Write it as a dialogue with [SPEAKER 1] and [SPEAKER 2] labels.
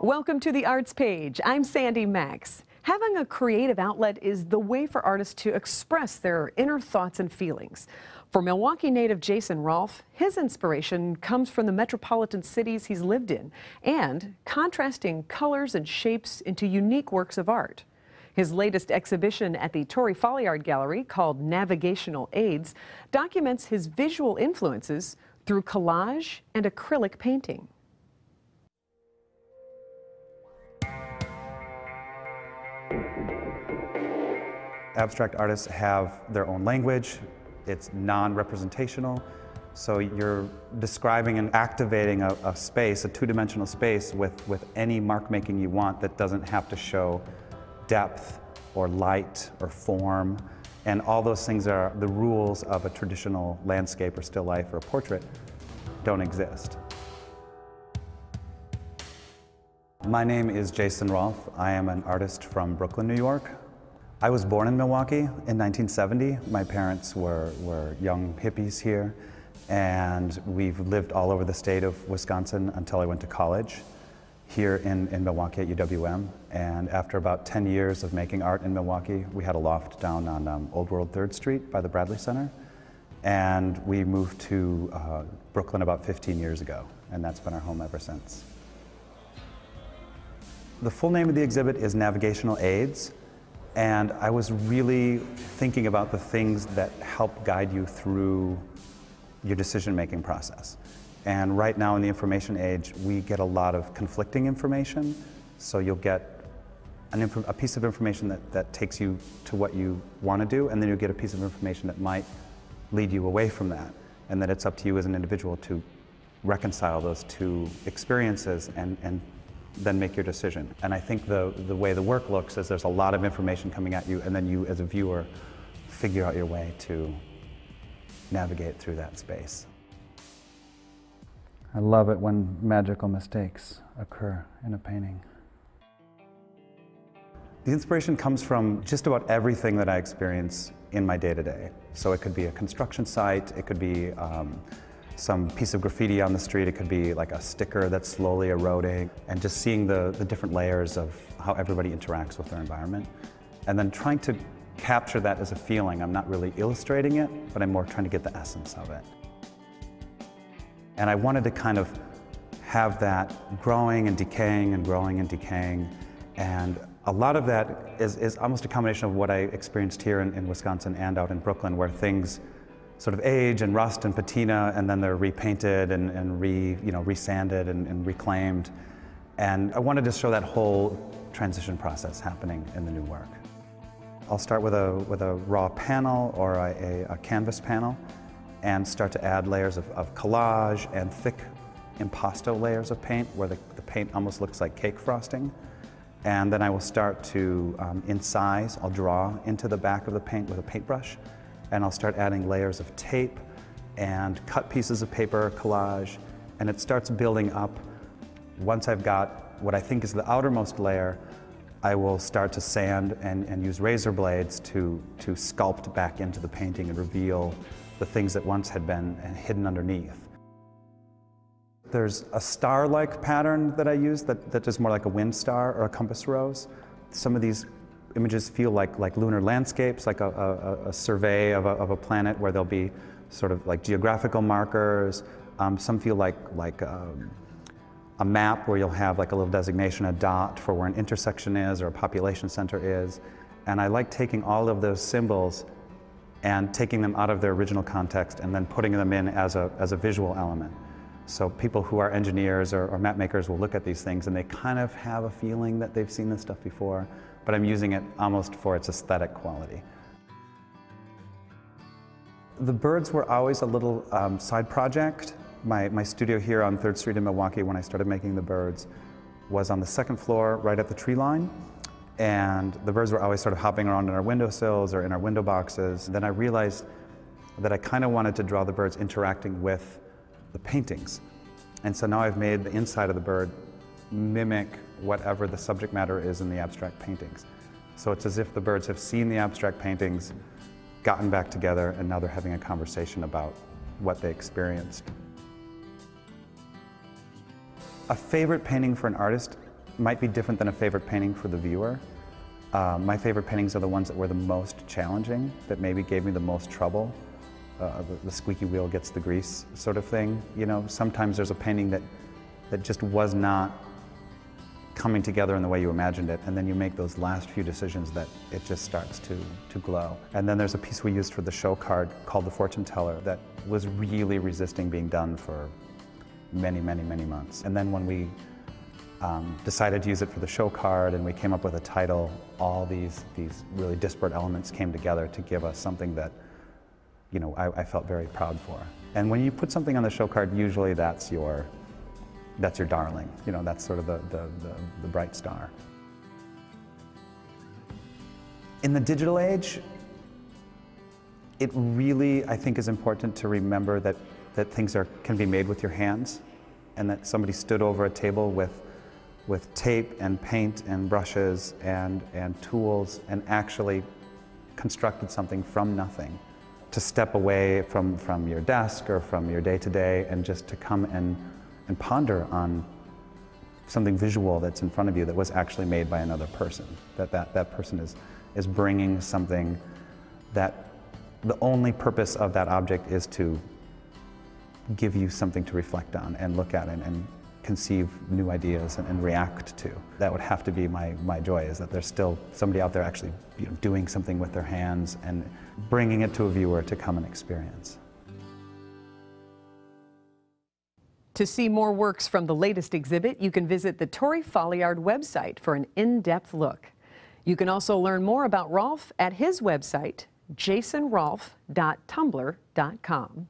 [SPEAKER 1] Welcome to the Arts Page. I'm Sandy Max. Having a creative outlet is the way for artists to express their inner thoughts and feelings. For Milwaukee native Jason Rohlf, his inspiration comes from the metropolitan cities he's lived in and contrasting colors and shapes into unique works of art. His latest exhibition at the Tory Folliard Gallery, called Navigational Aids, documents his visual influences through collage and acrylic painting.
[SPEAKER 2] Abstract artists have their own language. It's non-representational. So you're describing and activating a space, a two-dimensional space with any mark making you want that doesn't have to show depth or light or form. And all those things are the rules of a traditional landscape or still life or a portrait don't exist. My name is Jason Rohlf. I am an artist from Brooklyn, New York. I was born in Milwaukee in 1970. My parents were young hippies here, and we've lived all over the state of Wisconsin until I went to college here in Milwaukee at UWM. And after about 10 years of making art in Milwaukee, we had a loft down on Old World 3rd Street by the Bradley Center. And we moved to Brooklyn about 15 years ago, and that's been our home ever since. The full name of the exhibit is Navigational Aids. And I was really thinking about the things that help guide you through your decision-making process. And right now in the information age, we get a lot of conflicting information. So you'll get a piece of information that takes you to what you want to do, and then you'll get a piece of information that might lead you away from that. And that it's up to you as an individual to reconcile those two experiences and then make your decision. And I think the way the work looks is there's a lot of information coming at you, and then you as a viewer figure out your way to navigate through that space. I love it when magical mistakes occur in a painting. The inspiration comes from just about everything that I experience in my day-to-day. So it could be a construction site, it could be some piece of graffiti on the street, it could be like a sticker that's slowly eroding, and just seeing the different layers of how everybody interacts with their environment. And then trying to capture that as a feeling. I'm not really illustrating it, but I'm more trying to get the essence of it. And I wanted to kind of have that growing and decaying and growing and decaying. And a lot of that is almost a combination of what I experienced here in Wisconsin and out in Brooklyn, where things sort of age and rust and patina, and then they're repainted and resanded and reclaimed. And I wanted to show that whole transition process happening in the new work. I'll start with a raw panel or a canvas panel and start to add layers of collage and thick impasto layers of paint where the paint almost looks like cake frosting. And then I will start to incise. I'll draw into the back of the paint with a paintbrush, and I'll start adding layers of tape and cut pieces of paper, collage, and it starts building up. Once I've got what I think is the outermost layer, I will start to sand and use razor blades to sculpt back into the painting and reveal the things that once had been hidden underneath. There's a star-like pattern that I use that is more like a wind star or a compass rose. Some of these images feel like lunar landscapes, like a survey of a planet where there'll be sort of like geographical markers. Some feel like a map where you'll have like a little designation, a dot for where an intersection is or a population center is. And I like taking all of those symbols and taking them out of their original context and then putting them in as a visual element. So people who are engineers or map makers will look at these things and they kind of have a feeling that they've seen this stuff before, but I'm using it almost for its aesthetic quality. The birds were always a little side project. My studio here on 3rd Street in Milwaukee, when I started making the birds, was on the 2nd floor right at the tree line. And the birds were always sort of hopping around in our windowsills or in our window boxes. Then I realized that I kind of wanted to draw the birds interacting with the paintings. And so now I've made the inside of the bird mimic whatever the subject matter is in the abstract paintings. So it's as if the birds have seen the abstract paintings, gotten back together, and now they're having a conversation about what they experienced. A favorite painting for an artist might be different than a favorite painting for the viewer. My favorite paintings are the ones that were the most challenging, that maybe gave me the most trouble. The squeaky wheel gets the grease sort of thing. You know, sometimes there's a painting that just was not coming together in the way you imagined it, and then you make those last few decisions that it just starts to glow. And then there's a piece we used for the show card called The Fortune Teller that was really resisting being done for many, many, many months. And then when we decided to use it for the show card and we came up with a title, all these really disparate elements came together to give us something that, you know, I felt very proud for. And when you put something on the show card, usually that's your darling. You know, that's sort of the bright star. In the digital age, it really, I think, is important to remember that things can be made with your hands, and that somebody stood over a table with tape and paint and brushes and tools and actually constructed something from nothing. To step away from your desk or from your day-to-day and just to come and ponder on something visual that's in front of you that was actually made by another person. That person is bringing something that the only purpose of that object is to give you something to reflect on and look at and conceive new ideas and react to. That would have to be my joy, is that there's still somebody out there actually, you know, doing something with their hands and bringing it to a viewer to come and experience.
[SPEAKER 1] To see more works from the latest exhibit, you can visit the Tory Folliard website for an in-depth look. You can also learn more about Rohlf at his website, jasonrohlf.tumblr.com.